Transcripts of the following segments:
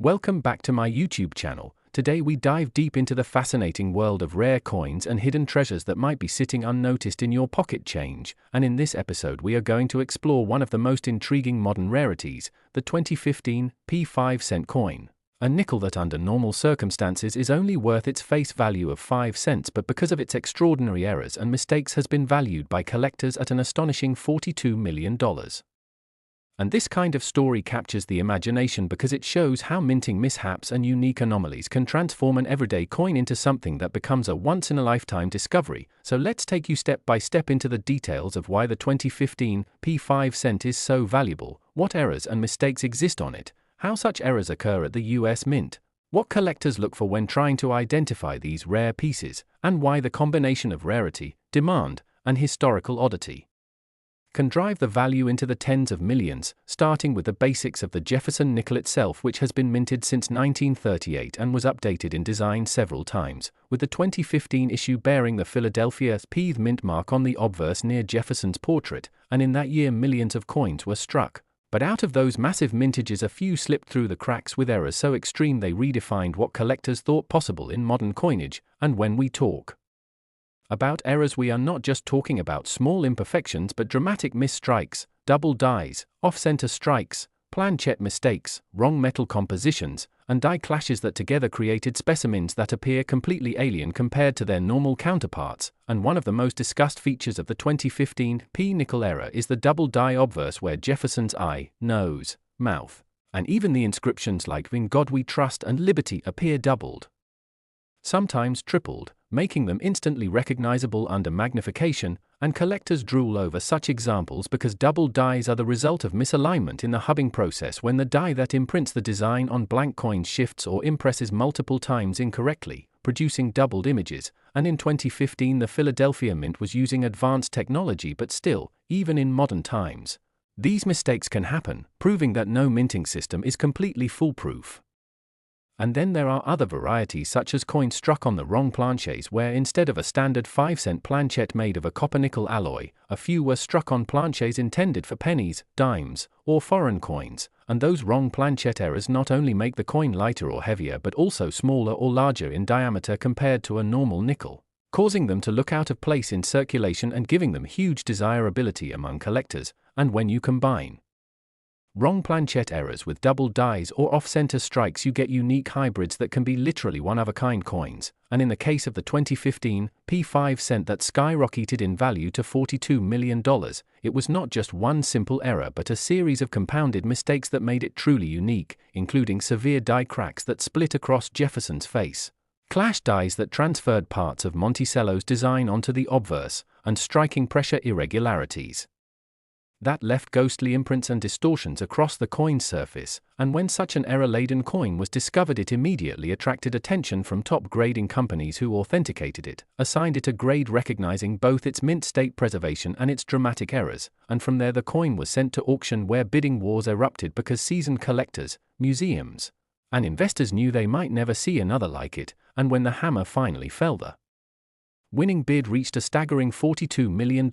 Welcome back to my YouTube channel. Today we dive deep into the fascinating world of rare coins and hidden treasures that might be sitting unnoticed in your pocket change. And in this episode we are going to explore one of the most intriguing modern rarities, the 2015 P5 coin. A nickel that under normal circumstances is only worth its face value of 5 cents, but because of its extraordinary errors and mistakes has been valued by collectors at an astonishing $42 million. And this kind of story captures the imagination because it shows how minting mishaps and unique anomalies can transform an everyday coin into something that becomes a once-in-a-lifetime discovery. So let's take you step by step into the details of why the 2015 P5 is so valuable, what errors and mistakes exist on it, how such errors occur at the US Mint, what collectors look for when trying to identify these rare pieces, and why the combination of rarity, demand, and historical oddity can drive the value into the tens of millions, starting with the basics of the Jefferson nickel itself, which has been minted since 1938 and was updated in design several times, with the 2015 issue bearing the Philadelphia P mint mark on the obverse near Jefferson's portrait, and in that year millions of coins were struck. But out of those massive mintages, a few slipped through the cracks with errors so extreme they redefined what collectors thought possible in modern coinage. And when we talk about errors, we are not just talking about small imperfections but dramatic misstrikes, double dies, off-center strikes, planchet mistakes, wrong metal compositions, and die clashes that together created specimens that appear completely alien compared to their normal counterparts. And one of the most discussed features of the 2015 P nickel error is the double die obverse, where Jefferson's eye, nose, mouth, and even the inscriptions like "In God We Trust" and "Liberty" appear doubled, sometimes tripled, making them instantly recognizable under magnification, and collectors drool over such examples because double dies are the result of misalignment in the hubbing process when the die that imprints the design on blank coins shifts or impresses multiple times incorrectly, producing doubled images. And in 2015 the Philadelphia Mint was using advanced technology, but still, even in modern times, these mistakes can happen, proving that no minting system is completely foolproof. And then there are other varieties, such as coins struck on the wrong planchets, where instead of a standard 5-cent planchet made of a copper-nickel alloy, a few were struck on planchets intended for pennies, dimes, or foreign coins. And those wrong planchet errors not only make the coin lighter or heavier but also smaller or larger in diameter compared to a normal nickel, causing them to look out of place in circulation and giving them huge desirability among collectors. And when you combine wrong planchet errors with double dies or off-center strikes, you get unique hybrids that can be literally one-of-a-kind coins. And in the case of the 2015 P5 that skyrocketed in value to $42 million, it was not just one simple error but a series of compounded mistakes that made it truly unique, including severe die cracks that split across Jefferson's face, clash dies that transferred parts of Monticello's design onto the obverse, and striking pressure irregularities that left ghostly imprints and distortions across the coin's surface. And when such an error-laden coin was discovered, it immediately attracted attention from top grading companies who authenticated it, assigned it a grade recognizing both its mint state preservation and its dramatic errors, and from there the coin was sent to auction, where bidding wars erupted because seasoned collectors, museums, and investors knew they might never see another like it. And when the hammer finally fell, the winning bid reached a staggering $42 million,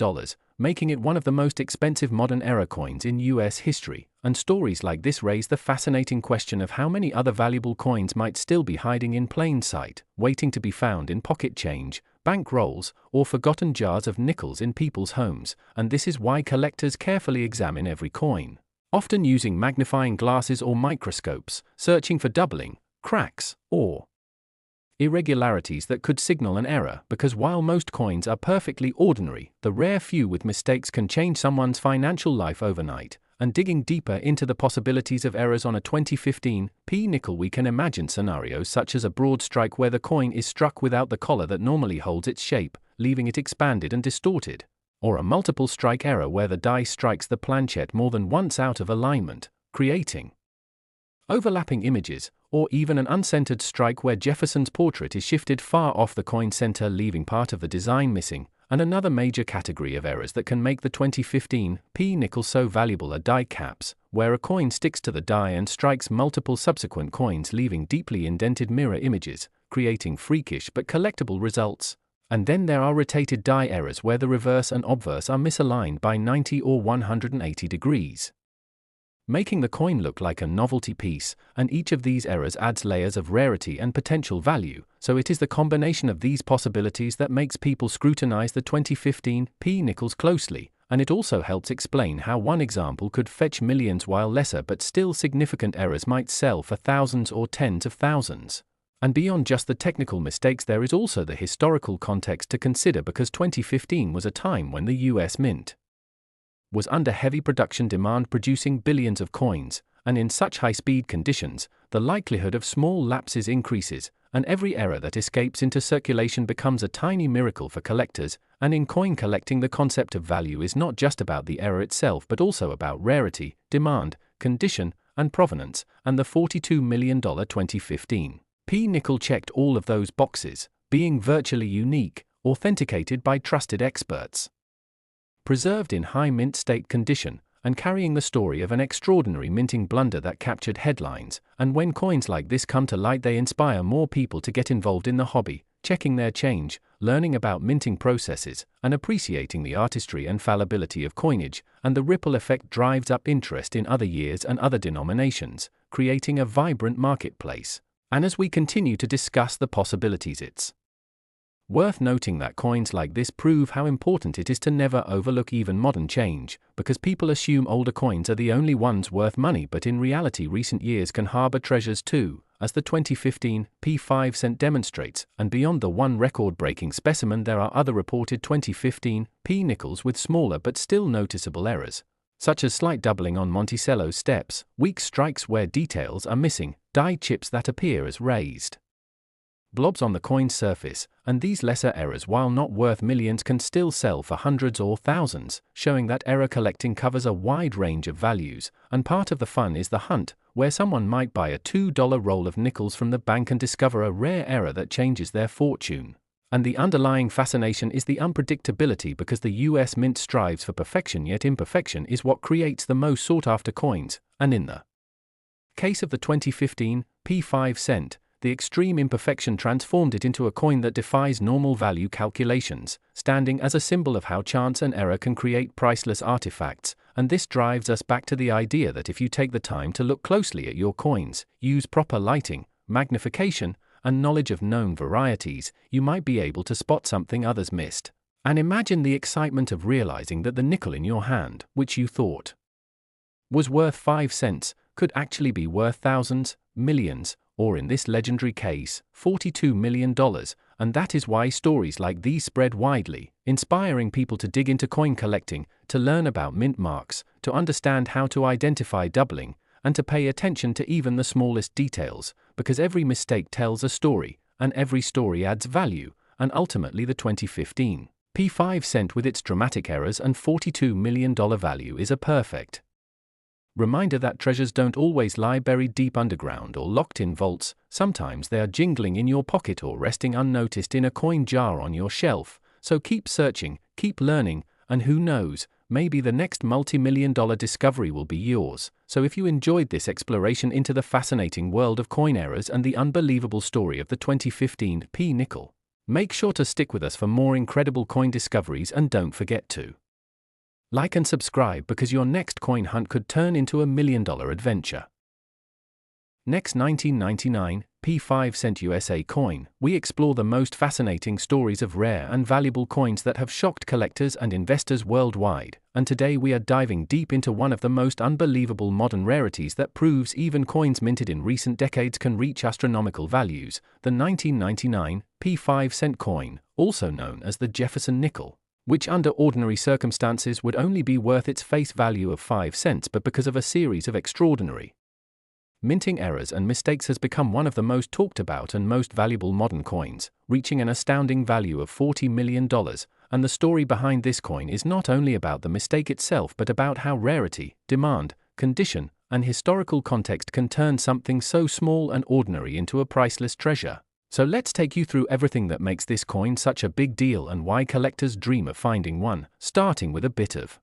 making it one of the most expensive modern error coins in US history. And stories like this raise the fascinating question of how many other valuable coins might still be hiding in plain sight, waiting to be found in pocket change, bank rolls, or forgotten jars of nickels in people's homes. And this is why collectors carefully examine every coin, often using magnifying glasses or microscopes, searching for doubling, cracks, or irregularities that could signal an error, because while most coins are perfectly ordinary, the rare few with mistakes can change someone's financial life overnight. And digging deeper into the possibilities of errors on a 2015 P nickel, we can imagine scenarios such as a broad strike where the coin is struck without the collar that normally holds its shape, leaving it expanded and distorted, or a multiple strike error where the die strikes the planchet more than once out of alignment, creating overlapping images, or even an uncentered strike where Jefferson's portrait is shifted far off the coin center, leaving part of the design missing. And another major category of errors that can make the 2015 P nickel so valuable are die caps, where a coin sticks to the die and strikes multiple subsequent coins, leaving deeply indented mirror images, creating freakish but collectible results. And then there are rotated die errors where the reverse and obverse are misaligned by 90 or 180 degrees, making the coin look like a novelty piece, and each of these errors adds layers of rarity and potential value, so it is the combination of these possibilities that makes people scrutinize the 2015 P nickels closely, and it also helps explain how one example could fetch millions while lesser but still significant errors might sell for thousands or tens of thousands. And beyond just the technical mistakes, there is also the historical context to consider, because 2015 was a time when the US Mint was under heavy production demand, producing billions of coins, and in such high-speed conditions, the likelihood of small lapses increases, and every error that escapes into circulation becomes a tiny miracle for collectors. And in coin collecting, the concept of value is not just about the error itself but also about rarity, demand, condition, and provenance, and the $42 million 2015 P nickel checked all of those boxes, being virtually unique, authenticated by trusted experts, preserved in high mint state condition, and carrying the story of an extraordinary minting blunder that captured headlines. And when coins like this come to light, they inspire more people to get involved in the hobby, checking their change, learning about minting processes, and appreciating the artistry and fallibility of coinage, and the ripple effect drives up interest in other years and other denominations, creating a vibrant marketplace. And as we continue to discuss the possibilities, it's worth noting that coins like this prove how important it is to never overlook even modern change, because people assume older coins are the only ones worth money, but in reality recent years can harbor treasures too, as the 2015 P5 cent demonstrates. And beyond the one record-breaking specimen, there are other reported 2015 P nickels with smaller but still noticeable errors, such as slight doubling on Monticello steps, weak strikes where details are missing, die chips that appear as raised blobs on the coin's surface, and these lesser errors, while not worth millions, can still sell for hundreds or thousands, showing that error collecting covers a wide range of values. And part of the fun is the hunt, where someone might buy a $2 roll of nickels from the bank and discover a rare error that changes their fortune. And the underlying fascination is the unpredictability, because the US Mint strives for perfection, yet imperfection is what creates the most sought-after coins. And in the case of the 2015 P5 cent, the extreme imperfection transformed it into a coin that defies normal value calculations, standing as a symbol of how chance and error can create priceless artifacts. And this drives us back to the idea that if you take the time to look closely at your coins, use proper lighting, magnification, and knowledge of known varieties, you might be able to spot something others missed. And imagine the excitement of realizing that the nickel in your hand, which you thought was worth 5 cents, could actually be worth thousands, millions, or in this legendary case, $42 million, and that is why stories like these spread widely, inspiring people to dig into coin collecting, to learn about mint marks, to understand how to identify doubling, and to pay attention to even the smallest details, because every mistake tells a story, and every story adds value. And ultimately the 2015 P5 cent with its dramatic errors and $42 million value is a perfect reminder that treasures don't always lie buried deep underground or locked in vaults. Sometimes they are jingling in your pocket or resting unnoticed in a coin jar on your shelf. So keep searching, keep learning, and who knows, maybe the next multi-million-dollar discovery will be yours. So if you enjoyed this exploration into the fascinating world of coin errors and the unbelievable story of the 2015 P nickel, make sure to stick with us for more incredible coin discoveries, and don't forget to like and subscribe, because your next coin hunt could turn into a $1 million adventure. Next, 1999 P5 cent USA coin. We explore the most fascinating stories of rare and valuable coins that have shocked collectors and investors worldwide. And today we are diving deep into one of the most unbelievable modern rarities that proves even coins minted in recent decades can reach astronomical values: the 1999 P5 cent coin, also known as the Jefferson Nickel, which under ordinary circumstances would only be worth its face value of 5 cents, but because of a series of extraordinary minting errors and mistakes has become one of the most talked about and most valuable modern coins, reaching an astounding value of $40 million. And the story behind this coin is not only about the mistake itself, but about how rarity, demand, condition, and historical context can turn something so small and ordinary into a priceless treasure. So let's take you through everything that makes this coin such a big deal and why collectors dream of finding one, starting with a bit of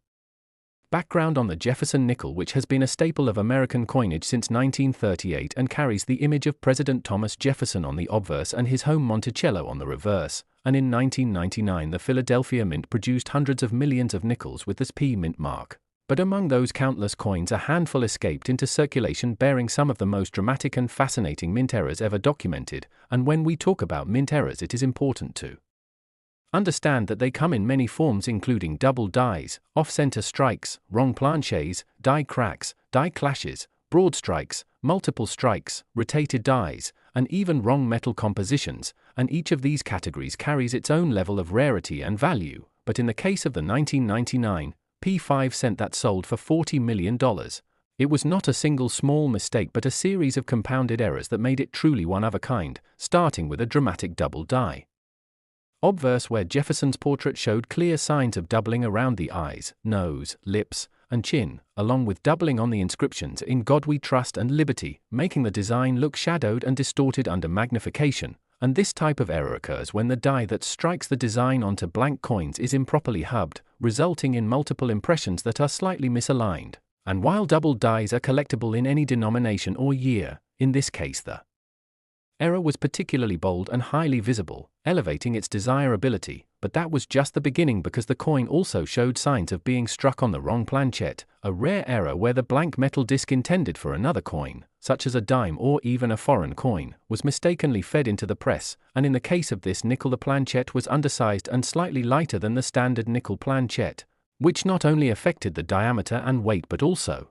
background on the Jefferson Nickel, which has been a staple of American coinage since 1938 and carries the image of President Thomas Jefferson on the obverse and his home Monticello on the reverse. And in 1999 the Philadelphia Mint produced hundreds of millions of nickels with this P mint mark. But among those countless coins, a handful escaped into circulation bearing some of the most dramatic and fascinating mint errors ever documented, and when we talk about mint errors it is important to understand that they come in many forms, including double dies, off-center strikes, wrong planchets, die cracks, die clashes, broad strikes, multiple strikes, rotated dies, and even wrong metal compositions, and each of these categories carries its own level of rarity and value. But in the case of the 1999 P5 cent that sold for $40 million, it was not a single small mistake but a series of compounded errors that made it truly one of a kind, starting with a dramatic double die obverse where Jefferson's portrait showed clear signs of doubling around the eyes, nose, lips, and chin, along with doubling on the inscriptions "In God We Trust" and "Liberty," making the design look shadowed and distorted under magnification. And this type of error occurs when the die that strikes the design onto blank coins is improperly hubbed, resulting in multiple impressions that are slightly misaligned. And while double dies are collectible in any denomination or year, in this case the error was particularly bold and highly visible, elevating its desirability, but that was just the beginning because the coin also showed signs of being struck on the wrong planchet, a rare error where the blank metal disc intended for another coin, such as a dime or even a foreign coin, was mistakenly fed into the press, and in the case of this nickel the planchet was undersized and slightly lighter than the standard nickel planchet, which not only affected the diameter and weight but also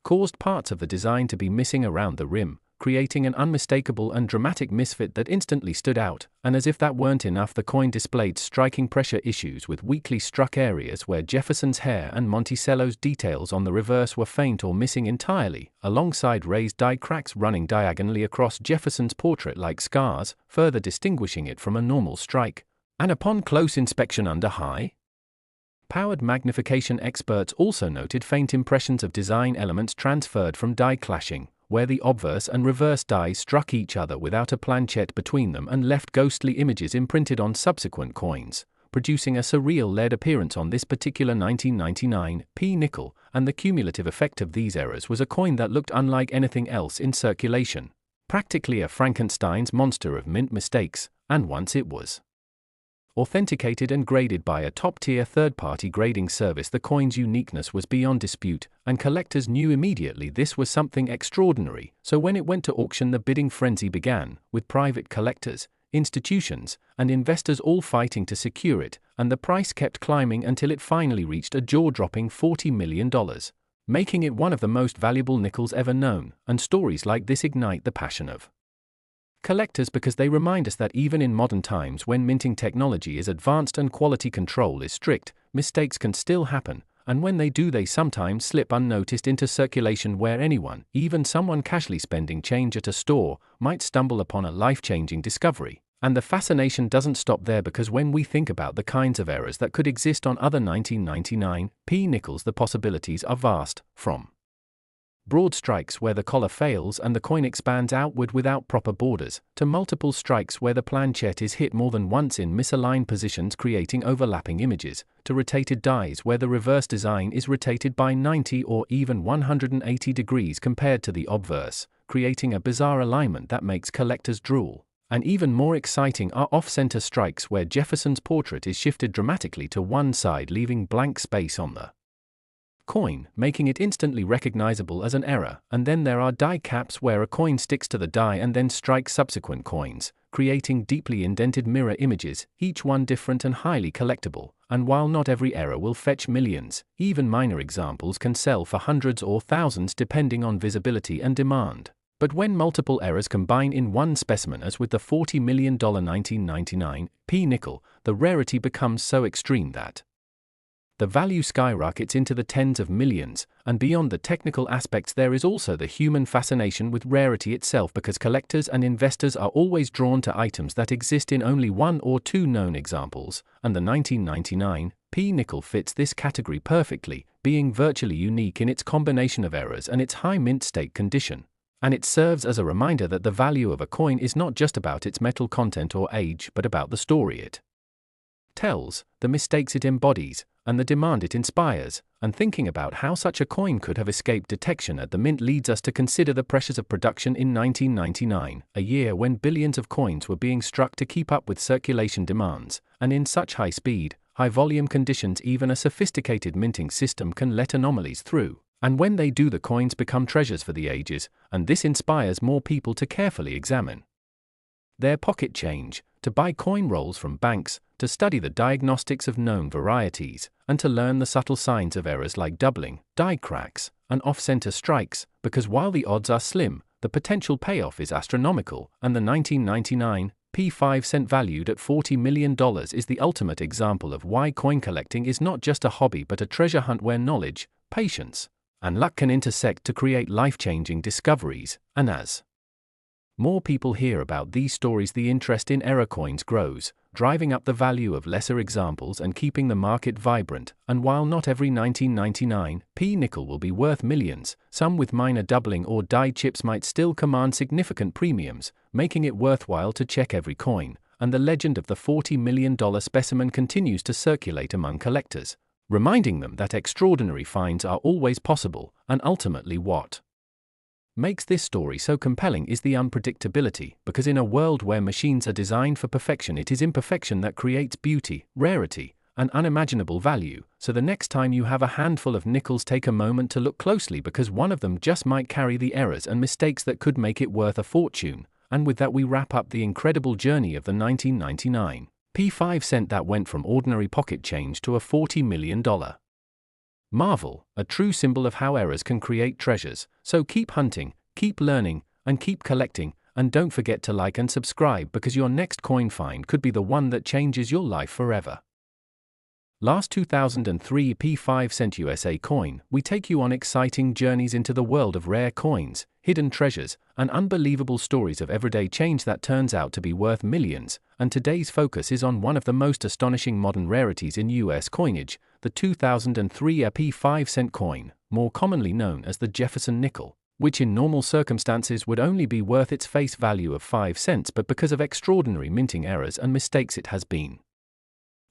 caused parts of the design to be missing around the rim, creating an unmistakable and dramatic misfit that instantly stood out. And as if that weren't enough, the coin displayed striking pressure issues with weakly struck areas where Jefferson's hair and Monticello's details on the reverse were faint or missing entirely, alongside raised die cracks running diagonally across Jefferson's portrait like scars, further distinguishing it from a normal strike. And upon close inspection under high-powered magnification, experts also noted faint impressions of design elements transferred from die clashing, where the obverse and reverse dies struck each other without a planchet between them and left ghostly images imprinted on subsequent coins, producing a surreal lead appearance on this particular 1999 P nickel, and the cumulative effect of these errors was a coin that looked unlike anything else in circulation, practically a Frankenstein's monster of mint mistakes. And once it was authenticated and graded by a top-tier third-party grading service, the coin's uniqueness was beyond dispute, and collectors knew immediately this was something extraordinary. So when it went to auction, the bidding frenzy began, with private collectors, institutions, and investors all fighting to secure it, and the price kept climbing until it finally reached a jaw-dropping $40 million, making it one of the most valuable nickels ever known. And stories like this ignite the passion of collectors because they remind us that even in modern times, when minting technology is advanced and quality control is strict, mistakes can still happen, and when they do, they sometimes slip unnoticed into circulation where anyone, even someone casually spending change at a store, might stumble upon a life-changing discovery. And the fascination doesn't stop there, because when we think about the kinds of errors that could exist on other 1999 P nickels, the possibilities are vast, from broad strikes where the collar fails and the coin expands outward without proper borders, to multiple strikes where the planchet is hit more than once in misaligned positions creating overlapping images, to rotated dies where the reverse design is rotated by 90 or even 180 degrees compared to the obverse, creating a bizarre alignment that makes collectors drool. And even more exciting are off-center strikes where Jefferson's portrait is shifted dramatically to one side, leaving blank space on the coin, making it instantly recognizable as an error. And then there are die caps where a coin sticks to the die and then strikes subsequent coins, creating deeply indented mirror images, each one different and highly collectible. And while not every error will fetch millions, even minor examples can sell for hundreds or thousands depending on visibility and demand. But when multiple errors combine in one specimen, as with the $40 million 1999 P nickel, the rarity becomes so extreme that the value skyrockets into the tens of millions. And beyond the technical aspects, there is also the human fascination with rarity itself, because collectors and investors are always drawn to items that exist in only one or two known examples, and the 1999 P nickel fits this category perfectly, being virtually unique in its combination of errors and its high mint state condition. And it serves as a reminder that the value of a coin is not just about its metal content or age, but about the story it tells, the mistakes it embodies, and the demand it inspires. And thinking about how such a coin could have escaped detection at the mint leads us to consider the pressures of production in 1999, a year when billions of coins were being struck to keep up with circulation demands, and in such high speed, high-volume conditions, even a sophisticated minting system can let anomalies through. And when they do, the coins become treasures for the ages, and this inspires more people to carefully examine their pocket change, to buy coin rolls from banks, to study the diagnostics of known varieties, and to learn the subtle signs of errors like doubling, die cracks, and off-center strikes, because while the odds are slim, the potential payoff is astronomical, and the 1999 P5 cent valued at $40 million is the ultimate example of why coin collecting is not just a hobby but a treasure hunt where knowledge, patience, and luck can intersect to create life-changing discoveries. And as more people hear about these stories, the interest in error coins grows, driving up the value of lesser examples and keeping the market vibrant. And while not every 1999 P nickel will be worth millions, some with minor doubling or die chips might still command significant premiums, making it worthwhile to check every coin. And the legend of the $40 million specimen continues to circulate among collectors, reminding them that extraordinary finds are always possible. And ultimately, what makes this story so compelling is the unpredictability, because in a world where machines are designed for perfection, it is imperfection that creates beauty, rarity, and unimaginable value. So the next time you have a handful of nickels, take a moment to look closely, because one of them just might carry the errors and mistakes that could make it worth a fortune. And with that, we wrap up the incredible journey of the 1999 P5 cent that went from ordinary pocket change to a $40 million marvel, a true symbol of how errors can create treasures. So keep hunting, keep learning, and keep collecting, and don't forget to like and subscribe, because your next coin find could be the one that changes your life forever. Last 2003 P5 cent USA coin, we take you on exciting journeys into the world of rare coins, hidden treasures, and unbelievable stories of everyday change that turns out to be worth millions. And today's focus is on one of the most astonishing modern rarities in US coinage, the 2003 P5 cent coin, more commonly known as the Jefferson Nickel, which in normal circumstances would only be worth its face value of 5 cents, but because of extraordinary minting errors and mistakes it has been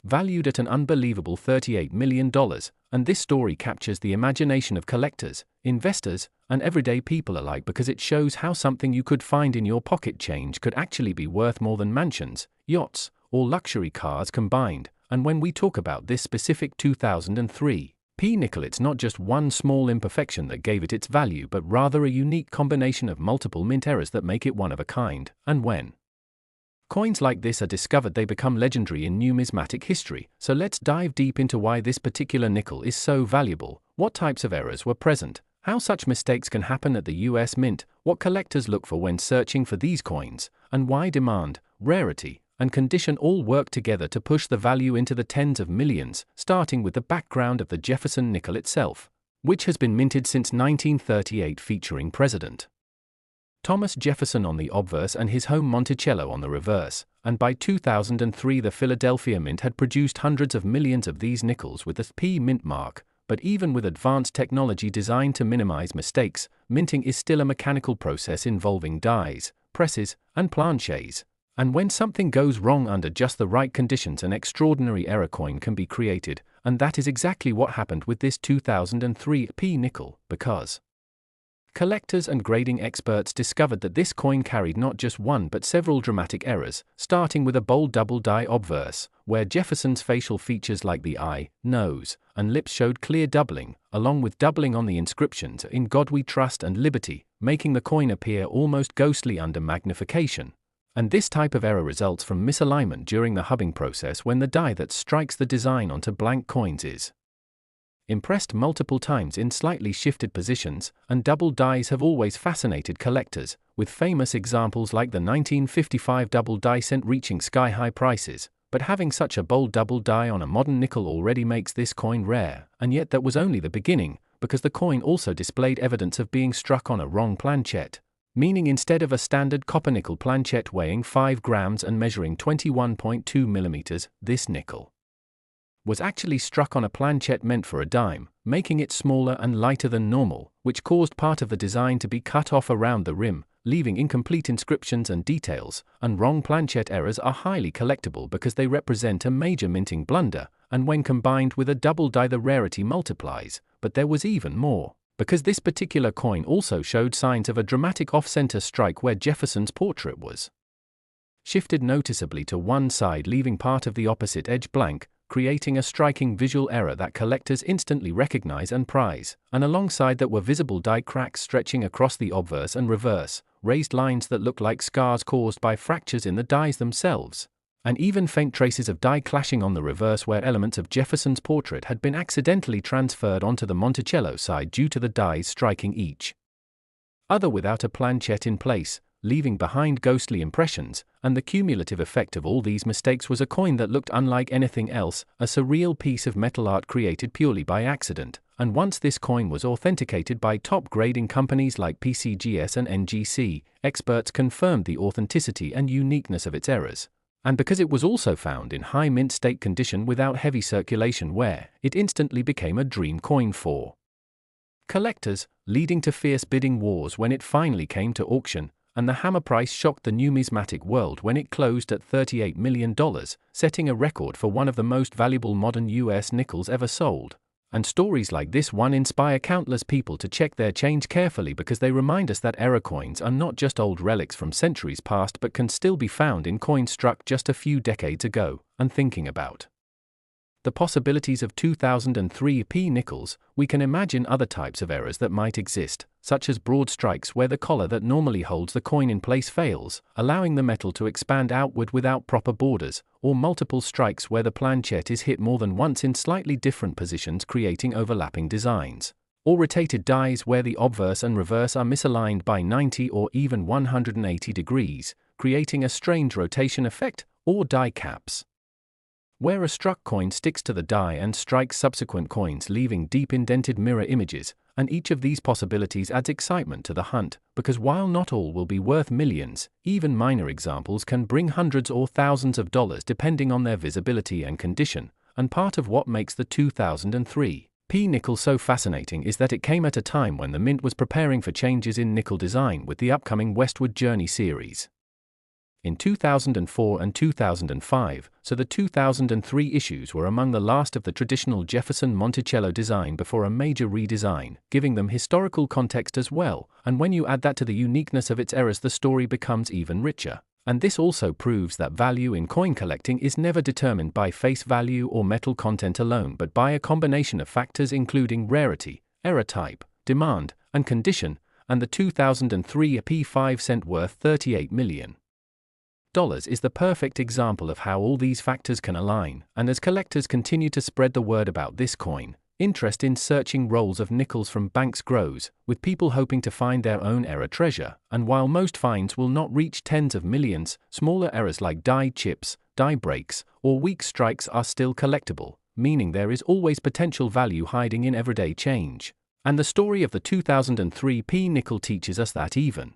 valued at an unbelievable $38 million. And this story captures the imagination of collectors, investors, and everyday people alike, because it shows how something you could find in your pocket change could actually be worth more than mansions, yachts, or luxury cars combined. And when we talk about this specific 2003 P nickel, it's not just one small imperfection that gave it its value, but rather a unique combination of multiple mint errors that make it one of a kind. And when coins like this are discovered, they become legendary in numismatic history. So let's dive deep into why this particular nickel is so valuable, what types of errors were present, how such mistakes can happen at the US Mint, what collectors look for when searching for these coins, and why demand, rarity, and condition all work together to push the value into the tens of millions, starting with the background of the Jefferson Nickel itself, which has been minted since 1938, featuring President Thomas Jefferson on the obverse and his home Monticello on the reverse. And by 2003 the Philadelphia Mint had produced hundreds of millions of these nickels with the P mint mark. But even with advanced technology designed to minimize mistakes, minting is still a mechanical process involving dies, presses, and planches. And when something goes wrong under just the right conditions, an extraordinary error coin can be created. And that is exactly what happened with this 2003 P nickel, because collectors and grading experts discovered that this coin carried not just one but several dramatic errors, starting with a bold double die obverse, where Jefferson's facial features like the eye, nose, and lips showed clear doubling, along with doubling on the inscriptions "In God We Trust" and "Liberty," making the coin appear almost ghostly under magnification. And this type of error results from misalignment during the hubbing process, when the die that strikes the design onto blank coins is impressed multiple times in slightly shifted positions. And double dies have always fascinated collectors, with famous examples like the 1955 double die cent reaching sky-high prices. But having such a bold double die on a modern nickel already makes this coin rare. And yet that was only the beginning, because the coin also displayed evidence of being struck on a wrong planchet, meaning instead of a standard copper-nickel planchet weighing 5 grams and measuring 21.2 millimeters, this nickel was actually struck on a planchet meant for a dime, making it smaller and lighter than normal, which caused part of the design to be cut off around the rim, leaving incomplete inscriptions and details. And wrong planchet errors are highly collectible because they represent a major minting blunder, and when combined with a double die, the rarity multiplies. But there was even more, because this particular coin also showed signs of a dramatic off-center strike where Jefferson's portrait was shifted noticeably to one side, leaving part of the opposite edge blank, creating a striking visual error that collectors instantly recognize and prize, and alongside that were visible die cracks stretching across the obverse and reverse, raised lines that look like scars caused by fractures in the dies themselves, and even faint traces of die clashing on the reverse where elements of Jefferson's portrait had been accidentally transferred onto the Monticello side due to the dies striking each other without a planchette in place, leaving behind ghostly impressions, and the cumulative effect of all these mistakes was a coin that looked unlike anything else, a surreal piece of metal art created purely by accident. And once this coin was authenticated by top grading companies like PCGS and NGC, experts confirmed the authenticity and uniqueness of its errors. And because it was also found in high mint state condition without heavy circulation wear, it instantly became a dream coin for collectors, leading to fierce bidding wars when it finally came to auction, and the hammer price shocked the numismatic world when it closed at $38 million, setting a record for one of the most valuable modern US nickels ever sold. And stories like this one inspire countless people to check their change carefully because they remind us that error coins are not just old relics from centuries past but can still be found in coins struck just a few decades ago. And thinking about the possibilities of 2003 P nickels, we can imagine other types of errors that might exist, such as broad strikes where the collar that normally holds the coin in place fails, allowing the metal to expand outward without proper borders, or multiple strikes where the planchette is hit more than once in slightly different positions creating overlapping designs, or rotated dies where the obverse and reverse are misaligned by 90 or even 180 degrees, creating a strange rotation effect, or die caps, where a struck coin sticks to the die and strikes subsequent coins leaving deep indented mirror images, and each of these possibilities adds excitement to the hunt, because while not all will be worth millions, even minor examples can bring hundreds or thousands of dollars depending on their visibility and condition. And part of what makes the 2003 P nickel so fascinating is that it came at a time when the mint was preparing for changes in nickel design with the upcoming Westward Journey series in 2004 and 2005, so the 2003 issues were among the last of the traditional Jefferson Monticello design before a major redesign, giving them historical context as well, and when you add that to the uniqueness of its errors the story becomes even richer. And this also proves that value in coin collecting is never determined by face value or metal content alone but by a combination of factors including rarity, error type, demand, and condition, and the 2003 P 5 cent worth $38 million is the perfect example of how all these factors can align. And as collectors continue to spread the word about this coin, interest in searching rolls of nickels from banks grows, with people hoping to find their own error treasure. And while most finds will not reach tens of millions, smaller errors like die chips, die breaks, or weak strikes are still collectible, meaning there is always potential value hiding in everyday change. And the story of the 2003 P nickel teaches us that even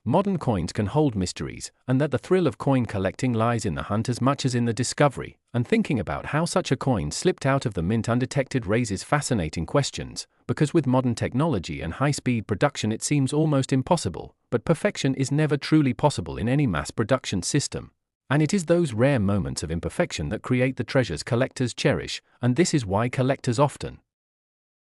modern coins can hold mysteries, and that the thrill of coin collecting lies in the hunt as much as in the discovery. And thinking about how such a coin slipped out of the mint undetected raises fascinating questions, because with modern technology and high-speed production it seems almost impossible, but perfection is never truly possible in any mass production system. And it is those rare moments of imperfection that create the treasures collectors cherish, and this is why collectors often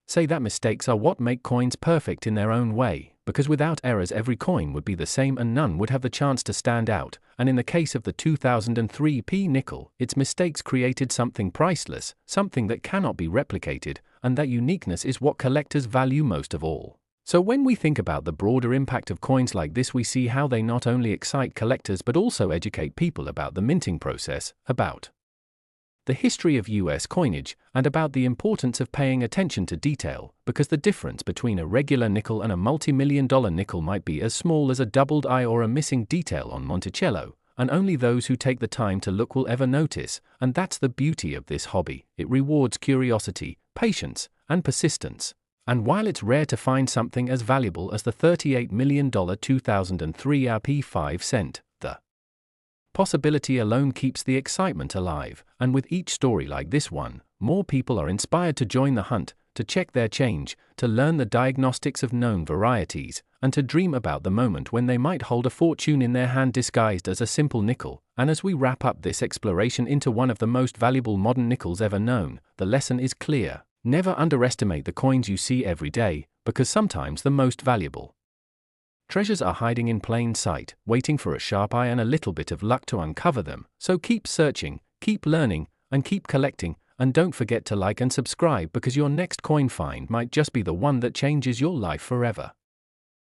say that mistakes are what make coins perfect in their own way, because without errors every coin would be the same and none would have the chance to stand out. And in the case of the 2003 P nickel, its mistakes created something priceless, something that cannot be replicated, and that uniqueness is what collectors value most of all. So when we think about the broader impact of coins like this, we see how they not only excite collectors but also educate people about the minting process, about the history of US coinage, and about the importance of paying attention to detail, because the difference between a regular nickel and a multi-million-dollar nickel might be as small as a doubled eye or a missing detail on Monticello, and only those who take the time to look will ever notice. And that's the beauty of this hobby. It rewards curiosity, patience, and persistence. And while it's rare to find something as valuable as the $38 million 2003 P 5 cent, the possibility alone keeps the excitement alive. And with each story like this one, more people are inspired to join the hunt, to check their change, to learn the diagnostics of known varieties, and to dream about the moment when they might hold a fortune in their hand disguised as a simple nickel. And as we wrap up this exploration into one of the most valuable modern nickels ever known, the lesson is clear. Never underestimate the coins you see every day, because sometimes the most valuable treasures are hiding in plain sight, waiting for a sharp eye and a little bit of luck to uncover them. So keep searching, keep learning, and keep collecting, and don't forget to like and subscribe because your next coin find might just be the one that changes your life forever.